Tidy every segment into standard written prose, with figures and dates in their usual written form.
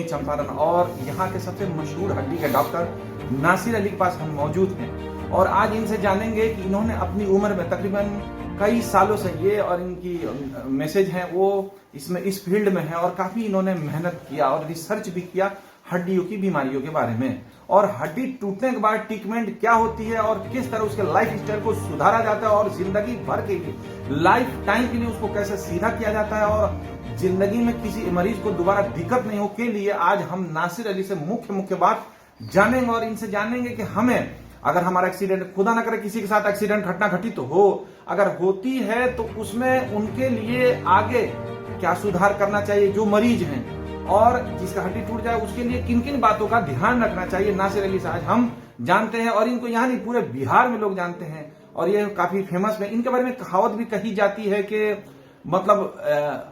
चंपारण और यहाँ के सबसे मशहूर हड्डी के डॉक्टर नासिर अली के पास हम मौजूद हैं और आज इनसे जानेंगे कि इन्होंने अपनी उम्र में तकरीबन कई सालों से ये और इनकी मैसेज हैं वो इसमें इस फील्ड में है और काफी इन्होंने मेहनत किया और रिसर्च भी किया हड्डियों की बीमारियों के बारे में और हड्डी टूटने के बाद ट्रीटमेंट क्या होती है और किस तरह उसके लाइफ स्टाइल को सुधारा जाता है और जिंदगी भर के लिए लाइफ टाइम के लिए उसको कैसे सीधा किया जाता है और जिंदगी में किसी मरीज को दोबारा दिक्कत नहीं हो के लिए आज हम नासिर अली से मुख्य बात जानेंगे और इनसे जानेंगे कि हमें अगर हमारा एक्सीडेंट खुदा ना करे किसी के साथ एक्सीडेंट घटना घटित तो हो अगर होती है तो उसमें उनके लिए आगे क्या सुधार करना चाहिए जो मरीज हैं और जिसका हड्डी टूट जाए उसके लिए किन किन बातों का ध्यान रखना चाहिए नासिर अली से आज हम जानते हैं और इनको यहाँ नहीं पूरे बिहार में लोग जानते हैं और ये काफी फेमस है। इनके बारे में कहावत भी कही जाती है कि मतलब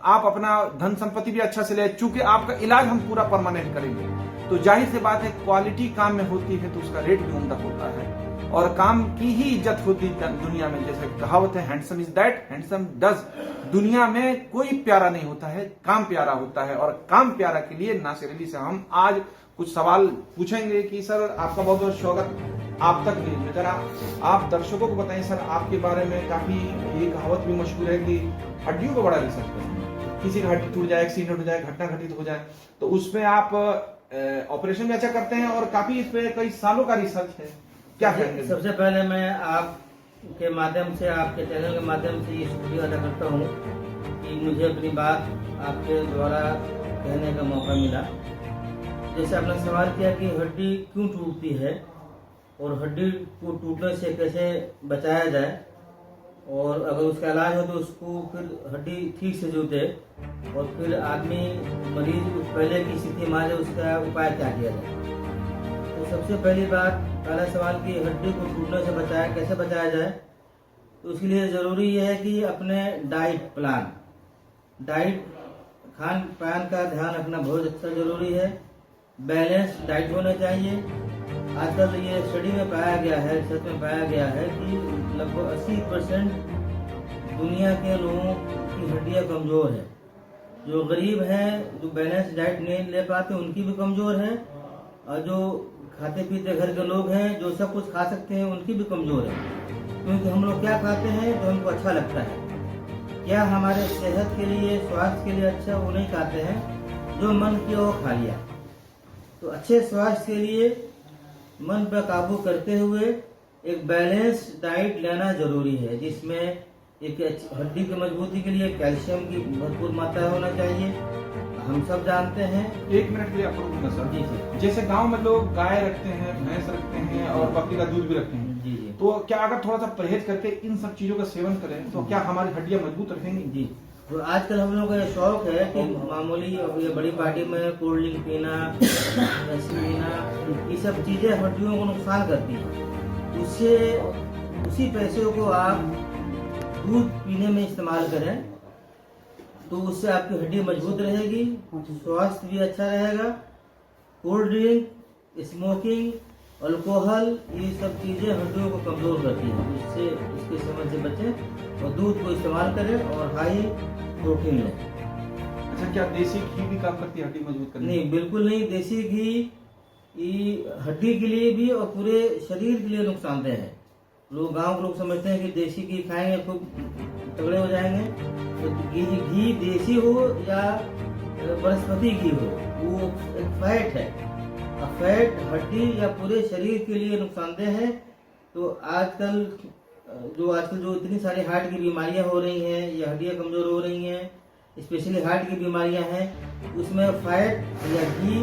आप अपना धन संपत्ति भी अच्छा से ले चूंकि आपका इलाज हम पूरा परमानेंट करेंगे तो जाहिर सी बात है क्वालिटी काम में होती है तो उसका रेट भी उम्दा होता है और काम की ही इज्जत होती है दुनिया में। जैसे कहावत है handsome is that handsome does. दुनिया में कोई प्यारा नहीं होता है काम प्यारा होता है और काम प्यारा के लिए नासिर अली से हम आज कुछ सवाल पूछेंगे कि सर आपका बहुत बहुत स्वागत आप तक भी जरा आप दर्शकों को बताएं सर आपके बारे में काफी ये कहावत भी मशहूर है कि हड्डियों को बड़ा रिसर्च करते हैं किसी का हड्डी टूट जाए एक्सीडेंट हो जाए घटना घटित हो जाए तो उसमें आप ऑपरेशन भी अच्छा करते हैं और काफी इस पे कई सालों का रिसर्च है क्या कहेंगे? सबसे पहले मैं आपके माध्यम से आपके चैनल के माध्यम से ये शुक्रिया अदा करता हूँ कि मुझे अपनी बात आपके द्वारा कहने का मौका मिला। जैसे आपने सवाल किया कि हड्डी क्यों टूटती है और हड्डी को टूटने से कैसे बचाया जाए और अगर उसका इलाज हो तो उसको फिर हड्डी ठीक से जुटे और फिर आदमी मरीज पहले की स्थिति में उसका उपाय क्या किया जाए। तो सबसे पहली बात पहला सवाल कि हड्डी को टूटने से कैसे बचाया जाए तो उसके लिए ज़रूरी ये है कि अपने डाइट खान पान का ध्यान रखना बहुत अच्छा ज़रूरी है। बैलेंस डाइट होना चाहिए। आजकल ये स्टडी में पाया गया है रिसर्च में पाया गया है कि लगभग 80% दुनिया के लोगों की हड्डियाँ कमज़ोर है। जो गरीब हैं जो बैलेंस डाइट नहीं ले पाते उनकी भी कमज़ोर है और जो खाते पीते घर के लोग हैं जो सब कुछ खा सकते हैं उनकी भी कमज़ोर है। क्योंकि हम लोग क्या खाते हैं जो हमको अच्छा लगता है क्या हमारे सेहत के लिए स्वास्थ्य के लिए अच्छा वो नहीं खाते हैं जो मन किया वो खा लिया। तो अच्छे स्वास्थ्य के लिए मन पर काबू करते हुए एक बैलेंस डाइट लेना जरूरी है जिसमें एक हड्डी की मजबूती के लिए कैल्शियम की भरपूर मात्रा होना चाहिए। हम सब जानते हैं। एक मिनट के लिए आपको रुकूंगा सर। जी जी। जैसे गांव में लोग गाय रखते हैं भैंस रखते हैं और बकरी का दूध भी रखते हैं जी जी। तो क्या अगर थोड़ा सा परहेज करके इन सब चीजों का सेवन करें तो क्या हमारी हड्डियां मजबूत रखेंगी? जी। तो आजकल हम लोगों का ये शौक है कि मामूली ये बड़ी पार्टी में कोल्ड ड्रिंक पीना लस्सी पीना ये सब चीजें हड्डियों को नुकसान करती हैं। उससे उसी पैसे को आप दूध पीने में इस्तेमाल करें तो उससे आपकी हड्डी मजबूत रहेगी स्वास्थ्य भी अच्छा रहेगा। कोल्ड ड्रिंक स्मोकिंग अल्कोहल ये सब चीज़ें हड्डियों को कमज़ोर करती हैं। इससे इसके सेवन से बचें और दूध को इस्तेमाल करें और हाई प्रोटीन लें। अच्छा क्या देसी घी भी काम करती है हड्डी मजबूत करने? नहीं बिल्कुल नहीं। देसी घी हड्डी के लिए भी और पूरे शरीर के लिए नुकसानदेह है। लोग गांव के लोग समझते हैं कि देसी घी खाएंगे खूब तगड़े हो जाएंगे। तो घी देसी हो या वनस्पति घी हो वो एक फैट है। फैट हड्डी या पूरे शरीर के लिए नुकसानदेह है। तो आजकल जो इतनी सारी हार्ट की बीमारियां हो रही हैं या हड्डियां कमजोर हो रही हैं स्पेशली हार्ट की बीमारियां हैं उसमें फैट या घी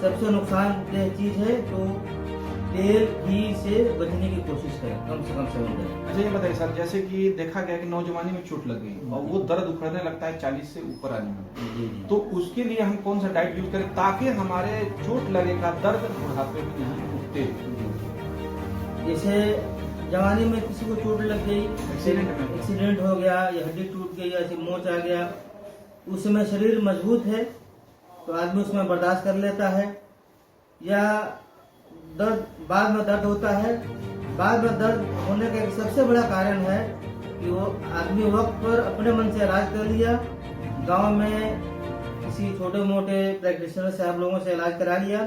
सबसे नुकसानदेह चीज है। तो तेल घी से बचने की कोशिश करें कम से कम सेवन करें। अच्छा ये बताइए सर जैसे कि देखा गया कि नौजवानी में चोट लग गई और वो दर्द उखड़ने लगता है 40 से ऊपर आने में तो उसके लिए हम कौन सा डाइट यूज करें ताकि हमारे चोट लगे का दर्द बुढ़ापे में नहीं उठते? जैसे जवानी में किसी को चोट लग गई एक्सीडेंट हो गया या हड्डी टूट गई या मोच आ गया उस समय शरीर मजबूत है तो आदमी उसमें बर्दाश्त कर लेता है या दर्द बाद में दर्द होता है। बाद में दर्द होने का एक सबसे बड़ा कारण है कि वो आदमी वक्त पर अपने मन से इलाज कर लिया। गांव में किसी किसी छोटे मोटे प्रैक्टिशनर से आप लोगों से इलाज करा लिया,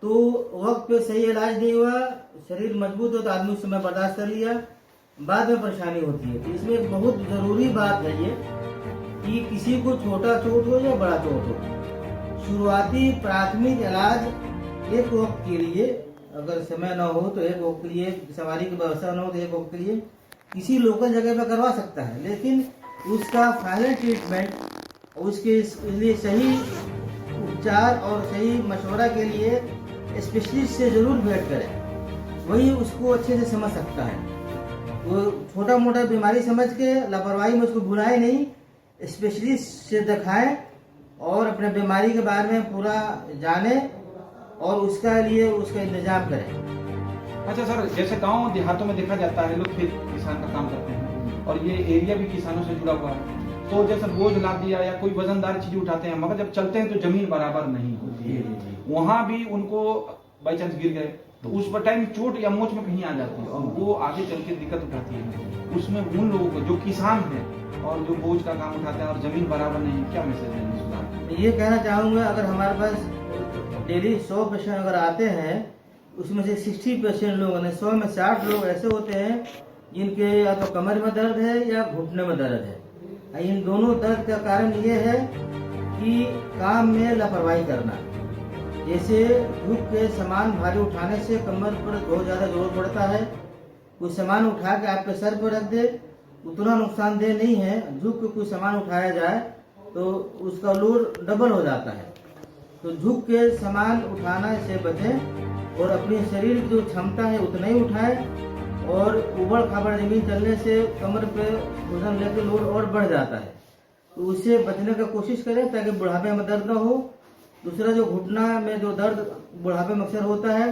तो वक्त पे सही इलाज नहीं हुआ, शरीर मजबूत हो तो आदमी उस समय बर्दाश्त कर लिया, बाद में परेशानी होती है। तो इसमें एक बहुत जरूरी बात है ये कि किसी को छोटा चोट हो या बड़ा चोट हो, शुरुआती प्राथमिक इलाज एक वक्त के लिए, अगर समय न हो तो एक वक्त के लिए, सवारी की व्यवस्था न हो तो एक वक्त के लिए किसी लोकल जगह पर करवा सकता है, लेकिन उसका फाइनल ट्रीटमेंट, उसके लिए सही उपचार और सही मशवरा के लिए स्पेशलिस्ट से जरूर भेंट करें, वही उसको अच्छे से समझ सकता है। वो छोटा मोटा बीमारी समझ के लापरवाही में उसको भुलाए नहीं, स्पेशलिस्ट से दिखाएं और अपने बीमारी के बारे में पूरा जाने और उसका इंतजाम करें। अच्छा सर, जैसे गांव देहातों में देखा जाता है, लोग खेत किसान का काम करते हैं और ये एरिया भी किसानों से जुड़ा हुआ है, तो जैसे बोझ लाद दिया या कोई वजनदार चीज उठाते हैं, मगर जब चलते हैं तो जमीन बराबर नहीं होती है, वहां भी उनको बाई चांस गिर गए तो उस पर टाइम चोट या मोच में कहीं आ जाती है और वो आगे चल के दिक्कत उठाती है। उसमें उन लोगों को जो किसान है और जो बोझ का काम उठाते हैं और जमीन बराबर नहीं, क्या मैसेज देंगे सुधार? ये कहना चाहूंगा, अगर हमारे पास डेली 100 पेशेंट अगर आते हैं, उसमें से 60% लोग, 100 में 60 लोग ऐसे होते हैं जिनके या तो कमर में दर्द है या घुटने में दर्द है। इन दोनों दर्द का कारण ये है कि काम में लापरवाही करना। जैसे झुक के सामान भारी उठाने से कमर पर बहुत ज़्यादा जोर पड़ता है, कुछ सामान उठा के आपके सर पर रख दे, उतना नुकसानदेह नहीं है। झुक के कुछ सामान उठाया जाए तो उसका लोड डबल हो जाता है। तो झुक के सामान उठाने से बचें और अपने शरीर की जो क्षमता है उतना ही उठाएं, और उबड़ खाबड़ जमीन चलने से कमर पे वजन लेकर लोड और बढ़ जाता है, तो उससे बचने का कोशिश करें ताकि बुढ़ापे में दर्द न हो। दूसरा, जो घुटना में जो दर्द बुढ़ापे में अक्सर होता है,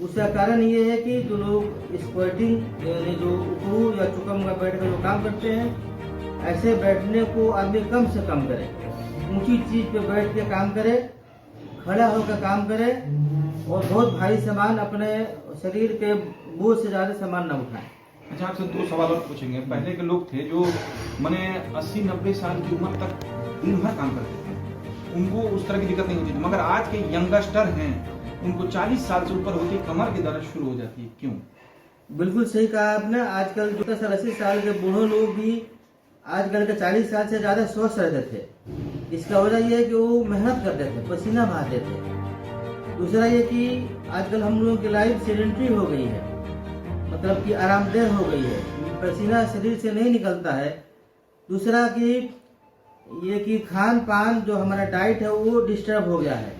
उसका कारण ये है कि जो लोग स्क्वाटिंग यानी जो उकड़ू या चुकम का बैठ कर जो काम करते हैं, ऐसे बैठने को आदमी कम से कम करे, ऊंची चीज पे बैठ के काम करे, खड़ा होकर काम करे और बहुत भारी सामान अपने शरीर के बोझ से ज्यादा सामान न उठाएं। अच्छा, आपसे 2 सवाल और पूछेंगे। पहले के लोग थे जो मैंने 80-90 साल की उम्र तक दिन भर काम करते थे, उनको उस तरह की दिक्कत नहीं होती थी, मगर आज के यंगस्टर हैं, उनको 40 साल से ऊपर होती कमर की दर्द शुरू हो जाती है, क्यों? बिल्कुल सही कहा आपने। आजकल जो 80 साल के बूढ़े लोग भी आजकल के 40 साल से ज्यादा स्वस्थ रहते थे। इसका वजह यह है कि वो मेहनत करते थे, पसीना बहाते थे। दूसरा ये कि आजकल हम लोगों की लाइफ सेडेंटरी हो गई है, मतलब कि आरामदेह हो गई है, पसीना शरीर से नहीं निकलता है। दूसरा कि ये कि खान पान जो हमारा डाइट है वो डिस्टर्ब हो गया है।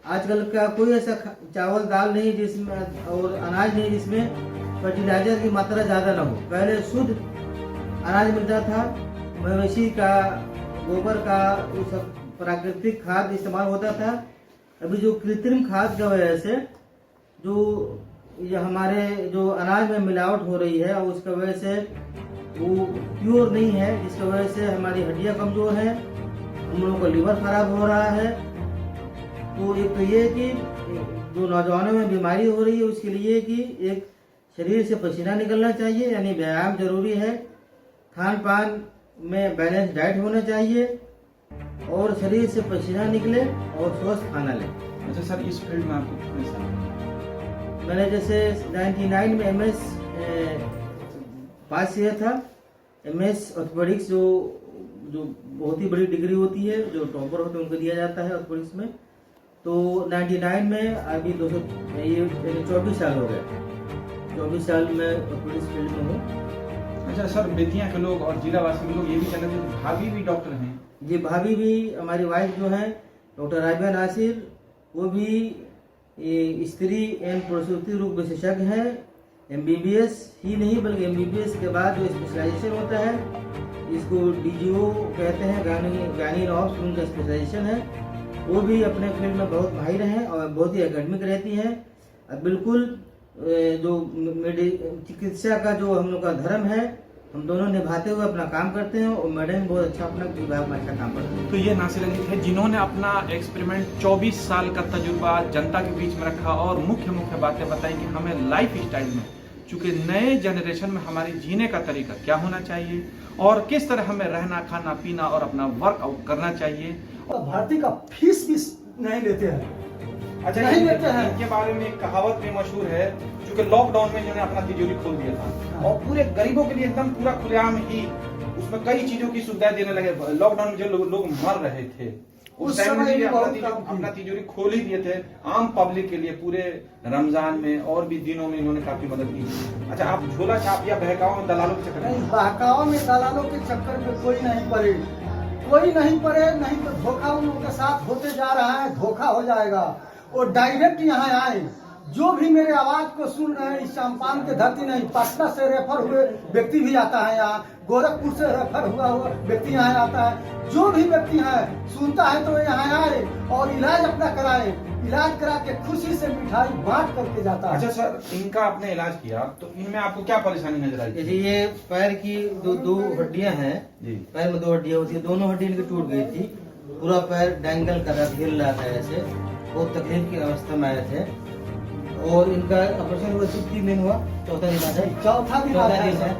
आजकल का कोई ऐसा चावल दाल नहीं जिसमें और अनाज नहीं जिसमें फर्टिलाइजर की मात्रा ज़्यादा ना हो। पहले शुद्ध अनाज मिलता था, मवेशी का गोबर का वो सब प्राकृतिक खाद इस्तेमाल होता था। अभी जो कृत्रिम खाद की वजह से जो ये हमारे जो अनाज में मिलावट हो रही है, उसकी वजह से वो प्योर नहीं है, जिसकी वजह से हमारी हड्डियां कमजोर हैं, हम लोगों का लीवर खराब हो रहा है। तो एक तो ये कि जो नौजवानों में बीमारी हो रही है, उसके लिए कि एक शरीर से पसीना निकलना चाहिए, यानी व्यायाम जरूरी है, खान पान में बैलेंस डाइट होना चाहिए और शरीर से पसीना निकले और स्वस्थ खाना लें। अच्छा सर, इस फील्ड में आपको कितने साल? मैंने जैसे 99 में MS पास किया था। MS ऑर्थोपेडिक्स जो बहुत ही बड़ी डिग्री होती है, जो टॉपर होते हैं उनको दिया जाता है ऑर्थोपेडिक्स में। तो 99 में अभी 24 साल हो गए, 24 साल में ऑर्थोपेडिक्स फील्ड में हूँ। अच्छा सर, बेतिया के लोग और जिला वासी के लोग ये भी कहते हैं कि भाभी भी डॉक्टर हैं। जी, भाभी भी हमारी वाइफ जो है डॉक्टर राबिया नासिर, वो भी स्त्री एवं प्रसूति रोग विशेषज्ञ है। MBBS ही नहीं बल्कि MBBS के बाद जो स्पेशलाइजेशन होता है, इसको DGO कहते हैं, गायनी ऑप्स, उनका स्पेशलाइजेशन है। वो भी अपने फील्ड में बहुत माहिर हैं और बहुत ही एकेडमिक रहती हैं। अब बिल्कुल जो चिकित्सा का जो हम लोग का धर्म है, हम दोनों निभाते हुए अपना काम करते हैं और मैडम बहुत अच्छा अपना विभाग में अच्छा काम करते हैं। तो ये नासिर अली थे जिन्होंने अपना एक्सपेरिमेंट 24 साल का तजुर्बा जनता के बीच में रखा और मुख्य बातें बताई कि हमें लाइफ स्टाइल में, चूँकि नए जनरेशन में हमारे जीने का तरीका क्या होना चाहिए और किस तरह हमें रहना, खाना, पीना और अपना वर्कआउट करना चाहिए भर्ती का फीस भी नहीं लेते हैं। अच्छा, नहीं लेते हैं। इनके बारे में एक कहावत भी मशहूर है, क्योंकि लॉकडाउन में इन्होंने अपना तिजोरी खोल दिया था और पूरे गरीबों के लिए एकदम पूरा खुलेआम ही उसमें कई चीजों की सुविधा देने लगे। लॉकडाउन में जो लोग मर रहे थे उस टाइम में भी अपना तिजोरी खोल ही दिए थे आम पब्लिक के लिए। पूरे रमजान में और भी दिनों में इन्होंने काफी मदद की। अच्छा, आप झोला छाप या बहकाओ में दलालों के चक्कर नहीं, बहकाओं में दलालों के चक्कर में कोई नहीं पड़े, कोई नहीं पड़े। नहीं तो धोखा उन लोगों के साथ होते जा रहा है, धोखा हो जाएगा। और डायरेक्ट यहाँ आए, जो भी मेरे आवाज को सुन रहे हैं, इस चंपारण के धरती नहीं, पटना से रेफर हुए व्यक्ति भी आता है यहाँ, गोरखपुर से रेफर हुआ व्यक्ति यहाँ आता है। जो भी व्यक्ति है सुनता है तो यहाँ आए और इलाज अपना कराए, इलाज करा के खुशी से मिठाई बांट करके जाता है। अच्छा सर, इनका आपने इलाज किया तो इनमें आपको क्या परेशानी नजर आई? जैसे ये पैर की दो हड्डियां हैं जी, पैर में 2 हड्डियां होती है, दोनों हड्डी इनकी टूट गई थी। पूरा पैर डैंगल कर रहा, हिल रहा था ऐसे, बहुत तकलीफ की अवस्था में आए थे। और इनका ऑपरेशन हुआ 3 दिन हुआ, चौथा दिन है, चौथा दिन है।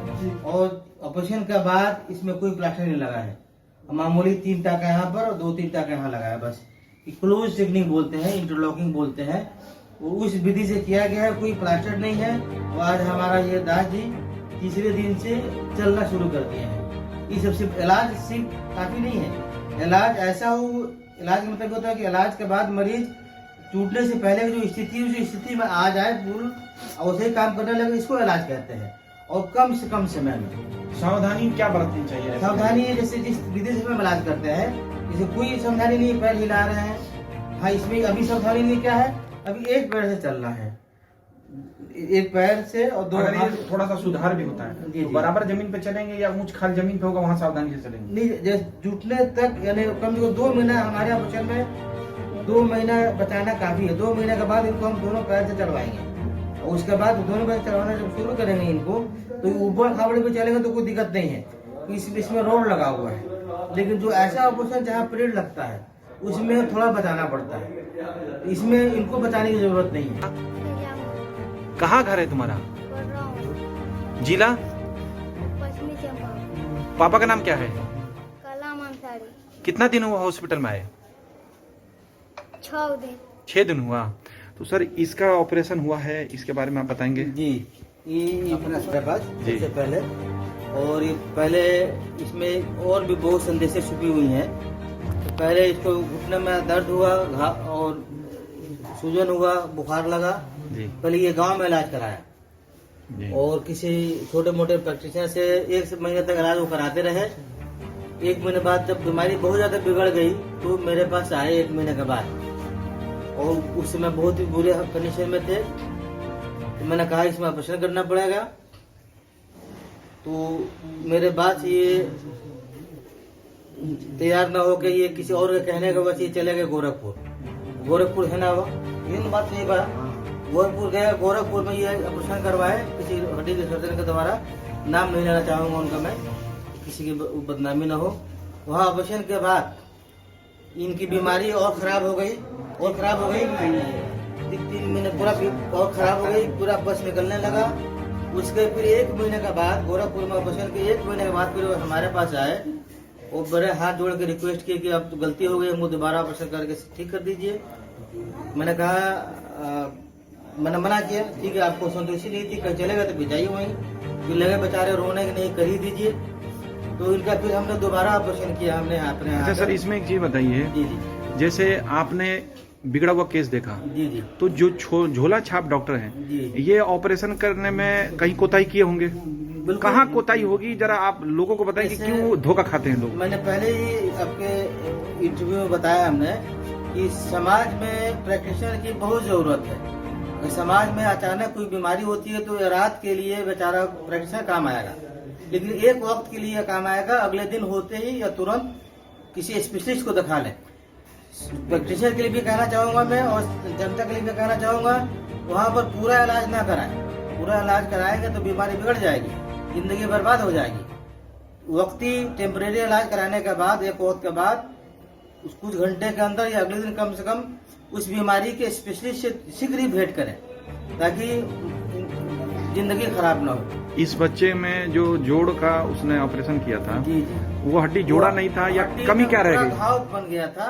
और ऑपरेशन के बाद इसमें कोई प्लास्टर नहीं लगा है, मामूली 3 टाका यहाँ पर और 2-3 टाका यहाँ लगा है बस। क्लोज टेक्निक बोलते हैं, इंटरलॉकिंग बोलते हैं, वो उस विधि से किया गया है, कोई प्लास्टर नहीं है। और आज हमारा ये दास जी तीसरे दिन से चलना शुरू कर दिए हैं। ये सबसे इलाज सिर्फ काफी नहीं है, इलाज ऐसा हो, इलाज का मतलब होता है कि इलाज के बाद मरीज टूटने से पहले जो स्थिति उस स्थिति में आ जाए, पूर्ण वैसे ही काम करने लगे, इसको इलाज कहते हैं। और कम से कम समय में सावधानी क्या बरतनी चाहिए? सावधानी जैसे जिस विधि से हम इलाज करते हैं, जैसे कोई सावधानी नहीं, पैर हिला रहे हैं, हाँ इसमें अभी सावधानी नहीं क्या है, अभी एक पैर से चलना है, एक पैर से और 2 हाथ। थोड़ा सा सुधार भी होता है जी, तो बराबर जमीन पे चलेंगे या ऊंच खाल जमीन पे होगा वहाँ सावधानी से चलेंगे? नहीं, जैसे जुटने तक यानी कम से कम 2 महीना हमारे ऑपरेशन में 2 महीना बचाना काफी है। 2 महीने के बाद इनको हम दोनों पैर से चलवाएंगे और उसके बाद दोनों पैर चलवाना जब शुरू करेंगे इनको, तो ऊपर खाबड़े पे चलेंगे तो कोई दिक्कत नहीं है, इसमें रोड लगा हुआ है। लेकिन जो ऐसा ऑपरेशन जहाँ पीरियड लगता है उसमें थोड़ा बचाना पड़ता है, इसमें इनको बचाने की जरूरत नहीं है। कहाँ घर है तुम्हारा? जिला? पश्चिमी चंपारण। पापा का नाम क्या है? कलाम अंसारी। कितना दिन हुआ हॉस्पिटल में आए? 6 दिन। 6 दिन हुआ। तो सर इसका ऑपरेशन हुआ है, इसके बारे में आप बताएंगे? जी, ये अपना पास जी। सबसे पहले, और ये पहले इसमें और भी बहुत संदेशें छुपी हुई हैं। तो पहले इसको घुटने में दर्द हुआ और सूजन हुआ, बुखार लगा जी। पहले ये गांव में इलाज कराया जी। और किसी छोटे मोटे प्रैक्टिशनर से 1 महीने तक इलाज वो कराते रहे। 1 महीने बाद जब बीमारी बहुत ज्यादा बिगड़ गई तो मेरे पास आए 1 महीने के बाद, और उस समय बहुत ही बुरे कंडीशन में थे। तो मैंने कहा इसमें ऑपरेशन करना पड़ेगा। तो मेरे बाद ये तैयार ना हो के ये किसी और के कहने के बाद ये चले गए गोरखपुर है ना, वो ये बात नहीं बा, गोरखपुर गया, गोरखपुर में ये ऑपरेशन करवाए किसी हड्डी के सर्जन के द्वारा, नाम नहीं लेना चाहूंगा उनका मैं, किसी की बदनामी ना हो। वहाँ ऑपरेशन के बाद इनकी बीमारी और खराब हो गई 3 महीने पूरा और खराब हो गई, पूरा बस निकलने लगा। उसके फिर 1 महीने के बाद गोरखपुर में ऑपरेशन के 1 महीने के बाद फिर वो हमारे पास आए और बड़े हाथ जोड़ के रिक्वेस्ट किए कि अब तो गलती हो गई, हमको दोबारा ऑपरेशन करके ठीक कर दीजिए। मैंने कहा मैंने मना किया, ठीक है आपको संतुष्टि नहीं थी, कहीं चलेगा तो जाइए वहीं, फिर लगे बेचारे रोने के नहीं, कर ही दीजिए। तो इनका फिर हमने दोबारा ऑपरेशन किया हमने अपने। अच्छा सर, इसमें एक चीज बताइए, जी जी, जैसे आपने बिगड़ा हुआ केस देखा, जी जी, तो जो झोला छाप डॉक्टर हैं, जी। ये ऑपरेशन करने में कहीं कोताही किए होंगे? कहाँ कोताही होगी, जरा आप लोगों को बताएं कि क्यों धोखा खाते हैं लोग? मैंने पहले ही आपके इंटरव्यू में बताया हमने कि समाज में प्रैक्टिशनर की बहुत जरूरत है। अगर समाज में अचानक कोई बीमारी होती है तो रात के लिए बेचारा प्रैक्टिशनर काम आएगा, लेकिन एक वक्त के लिए काम आएगा, अगले दिन होते ही या तुरंत किसी स्पेशलिस्ट को दिखा लें। प्रैक्टिशनर के लिए भी कहना चाहूंगा मैं और जनता के लिए भी कहना चाहूंगा, वहाँ पर पूरा इलाज ना कराएं। पूरा इलाज कराएंगे तो बीमारी बिगड़ जाएगी, जिंदगी बर्बाद हो जाएगी। वक्ती टेम्परेरी इलाज कराने के बाद, एक वक्त के बाद, कुछ घंटे के अंदर या अगले दिन कम से कम उस बीमारी के स्पेशलिस्ट से शीघ्र ही भेंट करें ताकि जिंदगी खराब ना हो। इस बच्चे में जो जोड़ का उसने ऑपरेशन किया था, जी जी, वो हड्डी जोड़ा नहीं था या हड्डी कमी में क्या रह पूरा गई? घाव बन गया था।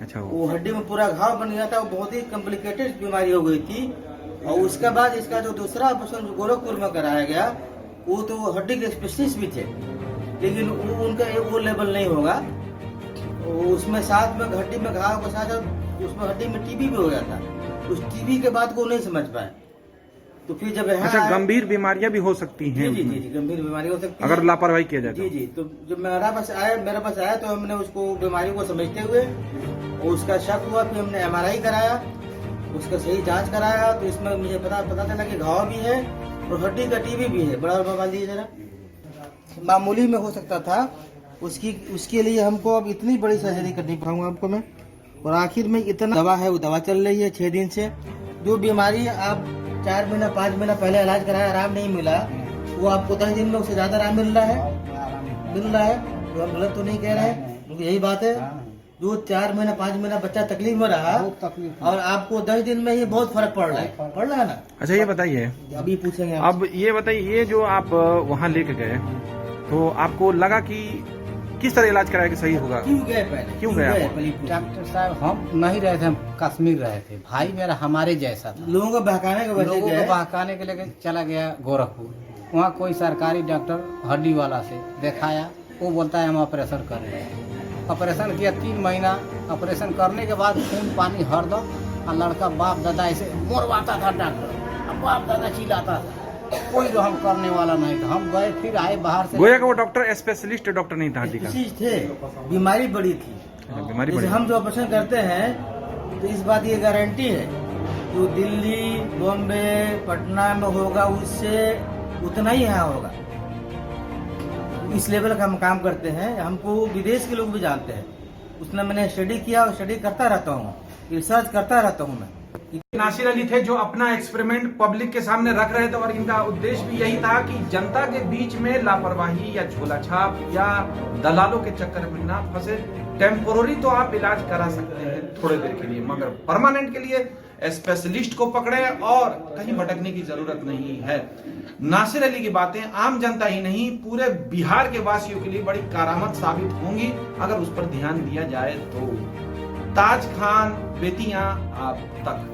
अच्छा, वो हड्डी में पूरा घाव बन गया था। वो बहुत ही कॉम्प्लिकेटेड बीमारी हो गई थी। और उसके बाद इसका जो दूसरा ऑपरेशन गोरखपुर में कराया गया, वो तो हड्डी के स्पेशलिस्ट भी थे, लेकिन वो उनका वो लेवल नहीं होगा। उसमें साथ में हड्डी में घाव के साथ उसमें हड्डी में टीबी भी हो गया था। उस टीबी के बाद को नहीं समझ पाए, तो फिर जब यहाँ अच्छा, गंभीर बीमारियां भी हो सकती हैं जी जी उसमें, जी गंभीर बीमारी हो सकती है अगर लापरवाही किया जाए जी जी। तो जब मेरे पास आया तो हमने उसको बीमारी को समझते हुए और उसका शक हुआ, फिर हमने MRI कराया, उसका सही जांच कराया, तो इसमें मुझे पता चला कि घाव भी है और हड्डी का टीबी भी है। बड़ा मोबाइल दिए जरा। मामूली में हो सकता था, उसके लिए हमको अब इतनी बड़ी सर्जरी करनी पड़ूंगा आपको मैं। और आखिर में इतना दवा है, वो दवा चल रही है 6 दिन से। जो बीमारी आप 4 महीना 5 महीना पहले इलाज कराया, आराम नहीं मिला, वो आपको 10 दिन में उससे ज्यादा आराम मिल रहा है। तो हम गलत तो नहीं कह रहे हैं, क्योंकि यही बात है। जो 4 महीना 5 महीना बच्चा तकलीफ में रहा और आपको 10 दिन में ही बहुत फर्क पड़ रहा है ना। अच्छा, ये बताइए, अभी पूछेंगे अब ये बताइए, ये जो आप वहाँ लेके गए तो आपको लगा कि किस तरह इलाज कराया कि सही होगा? क्यों गए पहले? क्यों गए आप? पहले डॉक्टर साहब हम नहीं रहे थे, हम कश्मीर रहे थे। भाई मेरा हमारे जैसा था। लोगों को बहकाने के वजह लोगों से को बहकाने के लिए चला गया गोरखपुर। वहाँ कोई सरकारी डॉक्टर हड्डी वाला से दिखाया, वो बोलता है हम ऑपरेशन कर रहे हैं। ऑपरेशन किया 3 महीना। ऑपरेशन करने के बाद खून पानी हरदम, और लड़का बाप दादा ऐसे मोरवाता था डॉक्टर, और बाप दादा चिल्लाता था। कोई जो हम करने वाला नहीं था। हम गए, फिर आए बाहर से। गोया का वो डॉक्टर स्पेशलिस्ट डॉक्टर नहीं था हड्डी का? स्पेशलिस्ट थे, बीमारी बड़ी थी। बीमारी जैसे बड़ी। हम जो ऑपरेशन करते हैं, तो इस बात की गारंटी है जो दिल्ली, बॉम्बे, पटना में होगा, उससे उतना ही यहाँ होगा। इस लेवल का हम काम करते हैं। हमको विदेश के लोग भी जानते हैं। उसने मैंने स्टडी किया और स्टडी करता रहता हूँ, रिसर्च करता रहता हूँ मैं। नासिर अली थे जो अपना एक्सपेरिमेंट पब्लिक के सामने रख रहे थे और इनका उद्देश्य भी यही था कि जनता के बीच में लापरवाही या झोलाछाप या दलालों के चक्कर में ना फंसे। टेम्पोररी तो आप इलाज करा सकते हैं थोड़े देर के लिए, मगर परमानेंट के लिए स्पेशलिस्ट को पकड़े और कहीं भटकने की जरूरत नहीं है। नासिर अली की बातें आम जनता ही नहीं, पूरे बिहार के वासियों के लिए बड़ी करामत साबित होंगी अगर उस पर ध्यान दिया जाए तो। ताज खान, बेतिया आप तक।